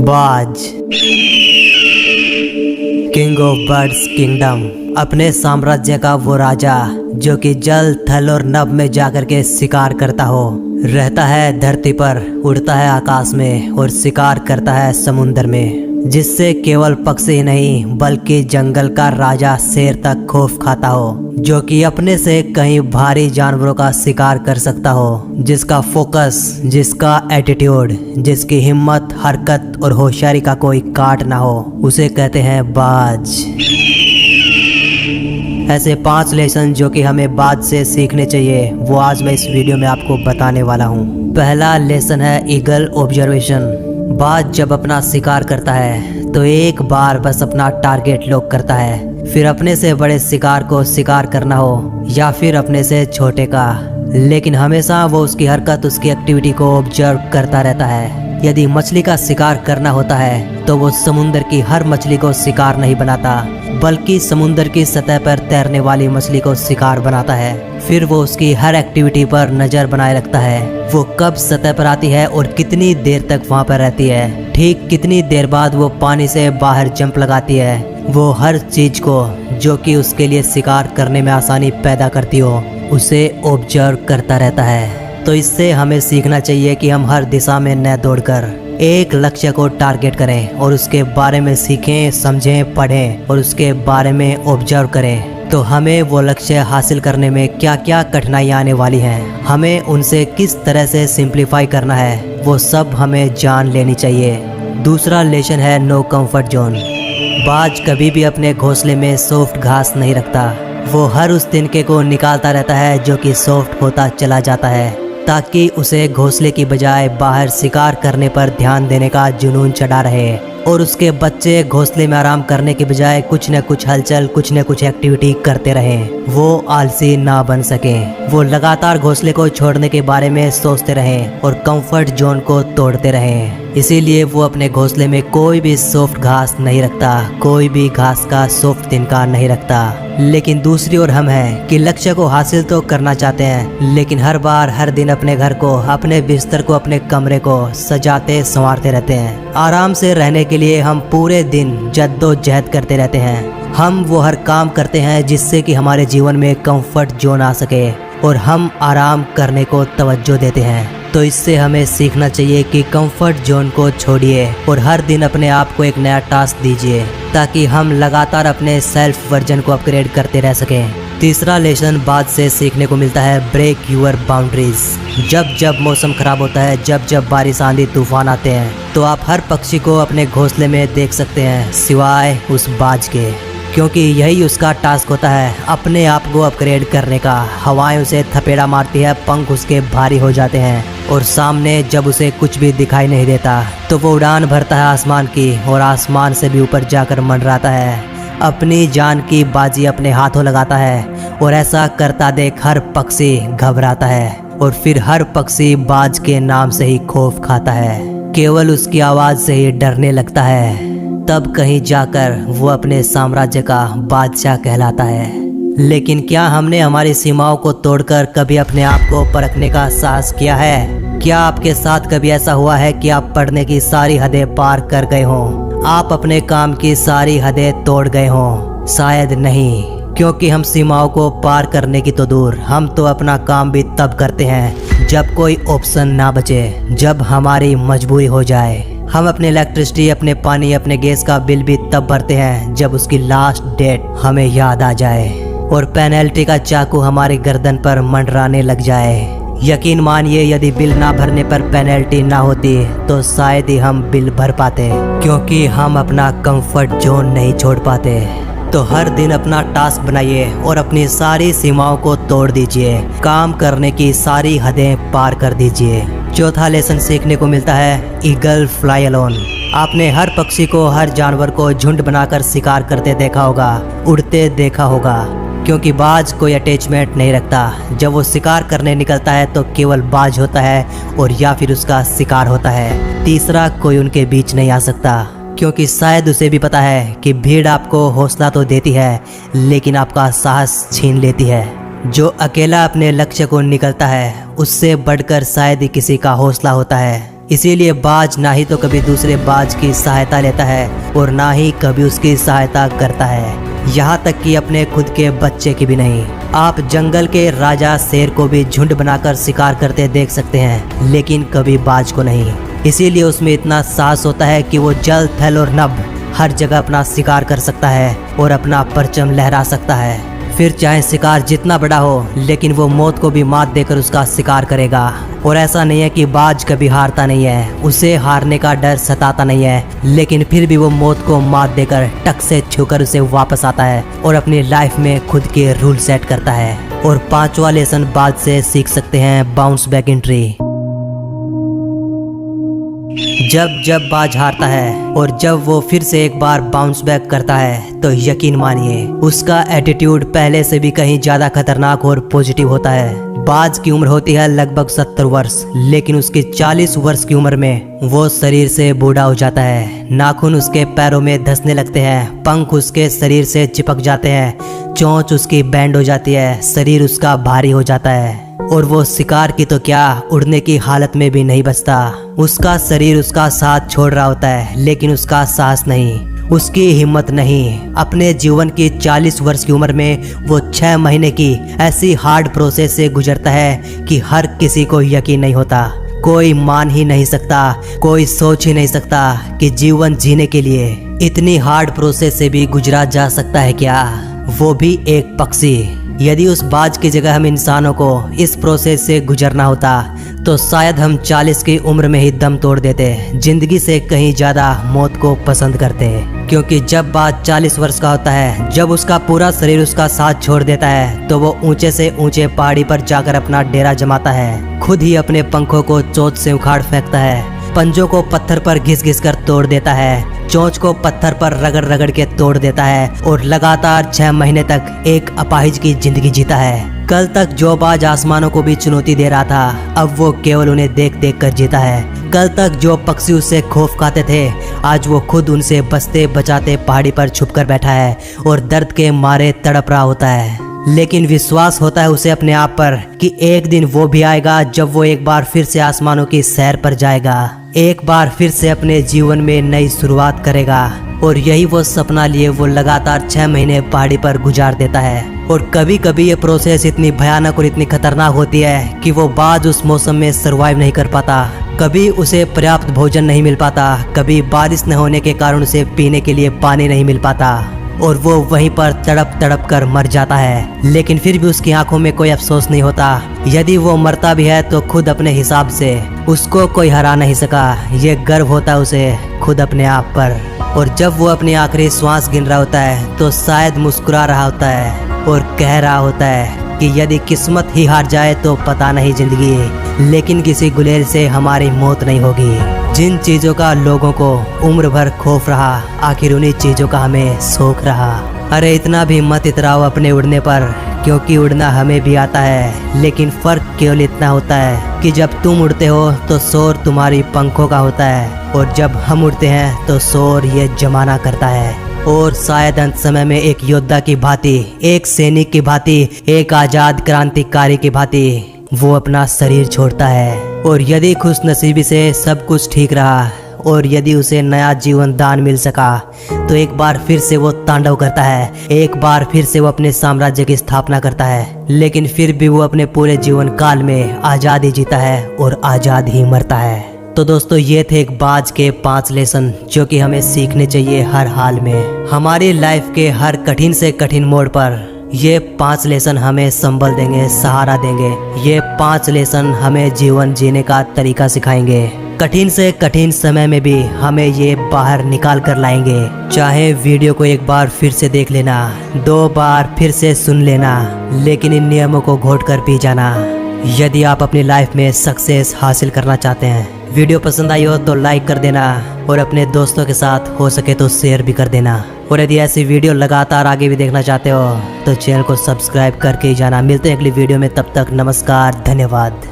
बाज, king of birds kingdom, अपने साम्राज्य का वो राजा जो कि जल, थल और नभ में जाकर के शिकार करता हो। रहता है धरती पर, उड़ता है आकाश में और शिकार करता है समुद्र में, जिससे केवल पक्षी ही नहीं बल्कि जंगल का राजा शेर तक खौफ खाता हो, जो कि अपने से कहीं भारी जानवरों का शिकार कर सकता हो, जिसका फोकस, जिसका एटीट्यूड, जिसकी हिम्मत, हरकत और होशियारी का कोई काट ना हो, उसे कहते हैं बाज। ऐसे 5 लेसन जो कि हमें बाज से सीखने चाहिए, वो आज मैं इस वीडियो में आपको बताने वाला हूँ। पहला लेसन है ईगल ऑब्जर्वेशन। बाज जब अपना शिकार करता है तो एक बार बस अपना टारगेट लॉक करता है, फिर अपने से बड़े शिकार को शिकार करना हो या फिर अपने से छोटे का, लेकिन हमेशा वो उसकी हरकत, उसकी एक्टिविटी को ऑब्जर्व करता रहता है। यदि मछली का शिकार करना होता है तो वो समुद्र की हर मछली को शिकार नहीं बनाता, बल्कि समुद्र की सतह पर तैरने वाली मछली को शिकार बनाता है। फिर वो उसकी हर एक्टिविटी पर नजर बनाए रखता है, वो कब सतह पर आती है और कितनी देर तक वहाँ पर रहती है, ठीक कितनी देर बाद वो पानी से बाहर जंप लगाती है। वो हर चीज को जो कि उसके लिए शिकार करने में आसानी पैदा करती हो, उसे ऑब्जर्व करता रहता है। तो इससे हमें सीखना चाहिए कि हम हर दिशा में न दौड़कर एक लक्ष्य को टारगेट करें और उसके बारे में सीखें, समझें, पढ़ें और उसके बारे में ऑब्जर्व करें। तो हमें वो लक्ष्य हासिल करने में क्या क्या कठिनाइयाँ आने वाली हैं, हमें उनसे किस तरह से सिंप्लीफाई करना है, वो सब हमें जान लेनी चाहिए। दूसरा लेसन है नो कंफर्ट जोन। बाज कभी भी अपने घोंसले में सॉफ्ट घास नहीं रखता, वो हर उस तिनके को निकालता रहता है जो कि सॉफ्ट होता चला जाता है, ताकि उसे घोंसले की बजाय बाहर शिकार करने पर ध्यान देने का जुनून चढ़ा रहे और उसके बच्चे घोंसले में आराम करने की बजाय कुछ न कुछ हलचल, कुछ न कुछ एक्टिविटी करते रहें, वो आलसी ना बन सकें। वो लगातार घोंसले को छोड़ने के बारे में सोचते रहें और कंफर्ट जोन को तोड़ते रहें। इसीलिए वो अपने घोंसले में कोई भी सॉफ्ट घास नहीं रखता, कोई भी घास का सॉफ्ट तिनका नहीं रखता। लेकिन दूसरी ओर हम हैं कि लक्ष्य को हासिल तो करना चाहते हैं, लेकिन हर बार, हर दिन अपने घर को, अपने बिस्तर को, अपने कमरे को सजाते संवारते रहते हैं। आराम से रहने के लिए हम पूरे दिन जद्दोजहद करते रहते हैं। हम वो हर काम करते हैं जिससे कि हमारे जीवन में कंफर्ट जोन आ सके और हम आराम करने को तवज्जो देते हैं। तो इससे हमें सीखना चाहिए कि कंफर्ट जोन को छोड़िए और हर दिन अपने आप को एक नया टास्क दीजिए, ताकि हम लगातार अपने सेल्फ वर्जन को अपग्रेड करते रह सकें। तीसरा लेसन बाज से सीखने को मिलता है ब्रेक यूर बाउंड्रीज। जब जब मौसम खराब होता है, जब जब बारिश, आंधी, तूफान आते हैं, तो आप हर पक्षी को अपने घोंसले में देख सकते हैं सिवाय उस बाज के, क्योंकि यही उसका टास्क होता है, अपने आप को अपग्रेड करने का। हवाएं उसे थपेड़ा मारती है, पंख उसके भारी हो जाते हैं और सामने जब उसे कुछ भी दिखाई नहीं देता तो वो उड़ान भरता है आसमान की और आसमान से भी ऊपर जाकर मंडराता है। अपनी जान की बाजी अपने हाथों लगाता है और ऐसा करता देख हर पक्षी घबराता है और फिर हर पक्षी बाज के नाम से ही खौफ खाता है, केवल उसकी आवाज़ से ही डरने लगता है। तब कहीं जाकर वो अपने साम्राज्य का बादशाह कहलाता है। लेकिन क्या हमने हमारी सीमाओं को तोड़कर कभी अपने आप को परखने का साहस किया है? क्या आपके साथ कभी ऐसा हुआ है कि आप पढ़ने की सारी हदें पार कर गए हों, आप अपने काम की सारी हदें तोड़ गए हों? शायद नहीं, क्योंकि हम सीमाओं को पार करने की तो दूर, हम तो अपना काम भी तब करते हैं जब कोई ऑप्शन ना बचे, जब हमारी मजबूरी हो जाए। हम अपने इलेक्ट्रिसिटी, अपने पानी, अपने गैस का बिल भी तब भरते हैं जब उसकी लास्ट डेट हमें याद आ जाए और पेनल्टी का चाकू हमारी गर्दन पर मंडराने लग जाए। यकीन मानिए, यदि बिल ना भरने पर पेनल्टी ना होती तो शायद ही हम बिल भर पाते, क्योंकि हम अपना कंफर्ट जोन नहीं छोड़ पाते। तो हर दिन अपना टास्क बनाइए और अपनी सारी सीमाओं को तोड़ दीजिए, काम करने की सारी हदें पार कर दीजिए। चौथा लेसन सीखने को मिलता है ईगल फ्लाई अलोन। आपने हर पक्षी को, हर जानवर को झुंड बनाकर शिकार करते देखा होगा, उड़ते देखा होगा, क्योंकि बाज कोई अटैचमेंट नहीं रखता। जब वो शिकार करने निकलता है तो केवल बाज होता है और या फिर उसका शिकार होता है, तीसरा कोई उनके बीच नहीं आ सकता, क्योंकि शायद उसे भी पता है कि भीड़ आपको हौसला तो देती है लेकिन आपका साहस छीन लेती है। जो अकेला अपने लक्ष्य को निकलता है उससे बढ़कर शायद ही किसी का हौसला होता है। इसीलिए बाज ना ही तो कभी दूसरे बाज की सहायता लेता है और ना ही कभी उसकी सहायता करता है, यहाँ तक कि अपने खुद के बच्चे की भी नहीं। आप जंगल के राजा शेर को भी झुंड बनाकर शिकार करते देख सकते हैं, लेकिन कभी बाज को नहीं। इसीलिए उसमें इतना साहस होता है कि वो जल थल और नभ हर जगह अपना शिकार कर सकता है और अपना परचम लहरा सकता है। फिर चाहे शिकार जितना बड़ा हो, लेकिन वो मौत को भी मात देकर उसका शिकार करेगा। और ऐसा नहीं है कि बाज कभी हारता नहीं है, उसे हारने का डर सताता नहीं है, लेकिन फिर भी वो मौत को मात देकर टक से छूकर उसे वापस आता है और अपनी लाइफ में खुद के रूल सेट करता है। और पांचवा लेसन बाज से सीख सकते हैं, बाउंस बैक एंट्री। जब बाज हारता है और जब वो फिर से एक बार बाउंस बैक करता है तो यकीन मानिए उसका एटीट्यूड पहले से भी कहीं ज्यादा खतरनाक और पॉजिटिव होता है। बाज की उम्र होती है लगभग 70 वर्ष, लेकिन उसकी 40 वर्ष की उम्र में वो शरीर से बूढ़ा हो जाता है। नाखून उसके पैरों में धंसने लगते हैं, पंख उसके शरीर से चिपक जाते हैं, चोंच उसकी बैंड हो जाती है, शरीर उसका भारी हो जाता है और वो शिकार की तो क्या उड़ने की हालत में भी नहीं बचता। उसका शरीर उसका साथ छोड़ रहा होता है, लेकिन उसका साहस नहीं, उसकी हिम्मत नहीं। अपने जीवन की 40 वर्ष की उम्र में वो 6 महीने की ऐसी हार्ड प्रोसेस से गुजरता है कि हर किसी को यकीन नहीं होता। कोई मान ही नहीं सकता, कोई सोच ही नहीं सकता कि जीवन जीने के लिए इतनी हार्ड प्रोसेस से भी गुजरा जा सकता है क्या, वो भी एक पक्षी। यदि उस बाज की जगह हम इंसानों को इस प्रोसेस से गुजरना होता तो शायद हम 40 की उम्र में ही दम तोड़ देते, जिंदगी से कहीं ज्यादा मौत को पसंद करते। क्योंकि जब बाज 40 वर्ष का होता है, जब उसका पूरा शरीर उसका साथ छोड़ देता है, तो वो ऊंचे से ऊंचे पहाड़ी पर जाकर अपना डेरा जमाता है, खुद ही अपने पंखों को चोंच से उखाड़ फेंकता है, पंजों को पत्थर पर घिस घिस कर तोड़ देता है, चोंच को पत्थर पर रगड़ रगड़ के तोड़ देता है और लगातार 6 महीने तक एक अपाहिज की जिंदगी जीता है। कल तक जो बाज आसमानों को भी चुनौती दे रहा था, अब वो केवल उन्हें देख देख कर जीता है। कल तक जो पक्षी उससे खौफ खाते थे, आज वो खुद उनसे बचते बचाते पहाड़ी पर छुप कर बैठा है और दर्द के मारे तड़प रहा होता है। लेकिन विश्वास होता है उसे अपने आप पर कि एक दिन वो भी आएगा जब वो एक बार फिर से आसमानों की सैर पर जाएगा, एक बार फिर से अपने जीवन में नई शुरुआत करेगा। और यही वो सपना लिए वो लगातार 6 महीने पहाड़ी पर गुजार देता है। और कभी कभी ये प्रोसेस इतनी भयानक और इतनी खतरनाक होती है कि वो बाज उस मौसम में सरवाइव नहीं कर पाता। कभी उसे पर्याप्त भोजन नहीं मिल पाता, कभी बारिश न होने के कारण उसे पीने के लिए पानी नहीं मिल पाता और वो वहीं पर तड़प तड़प कर मर जाता है। लेकिन फिर भी उसकी आंखों में कोई अफसोस नहीं होता। यदि वो मरता भी है तो खुद अपने हिसाब से, उसको कोई हरा नहीं सका। ये गर्व होता है उसे खुद अपने आप पर। और जब वो अपनी आखिरी श्वास गिन रहा होता है तो शायद मुस्कुरा रहा होता है और कह रहा होता है कि यदि किस्मत ही हार जाए तो पता नहीं जिंदगी, लेकिन किसी गुलेल से हमारी मौत नहीं होगी। जिन चीजों का लोगों को उम्र भर खौफ रहा, आखिर उन्हीं चीजों का हमें शौक रहा। अरे इतना भी मत इतराओ अपने उड़ने पर, क्योंकि उड़ना हमें भी आता है, लेकिन फर्क केवल इतना होता है कि जब तुम उड़ते हो तो शोर तुम्हारी पंखों का होता है और जब हम उड़ते हैं तो शोर ये जमाना करता है। और शायद अंत समय में एक योद्धा की भांति, एक सैनिक की भांति, एक आजाद क्रांतिकारी की भांति वो अपना शरीर छोड़ता है। और यदि खुशनसीबी से सब कुछ ठीक रहा और यदि उसे नया जीवन दान मिल सका तो एक बार फिर से वो तांडव करता है, एक बार फिर से वो अपने साम्राज्य की स्थापना करता है। लेकिन फिर भी वो अपने पूरे जीवन काल में आजाद ही जीता है और आजाद ही मरता है। तो दोस्तों ये थे एक बाज के 5 लेसन जो कि हमें सीखने चाहिए हर हाल में। हमारी लाइफ के हर कठिन से कठिन मोड़ पर ये 5 लेसन हमें संबल देंगे, सहारा देंगे। ये 5 लेसन हमें जीवन जीने का तरीका सिखाएंगे। कठिन से कठिन समय में भी हमें ये बाहर निकाल कर लाएंगे। चाहे वीडियो को एक बार फिर से देख लेना, 2 बार फिर से सुन लेना, लेकिन इन नियमों को घोट कर पी जाना यदि आप अपनी लाइफ में सक्सेस हासिल करना चाहते हैं। वीडियो पसंद आई हो तो लाइक कर देना और अपने दोस्तों के साथ हो सके तो शेयर भी कर देना। और यदि ऐसी वीडियो लगातार आगे भी देखना चाहते हो तो चैनल को सब्सक्राइब करके ही जाना। मिलते हैं अगली वीडियो में, तब तक नमस्कार, धन्यवाद।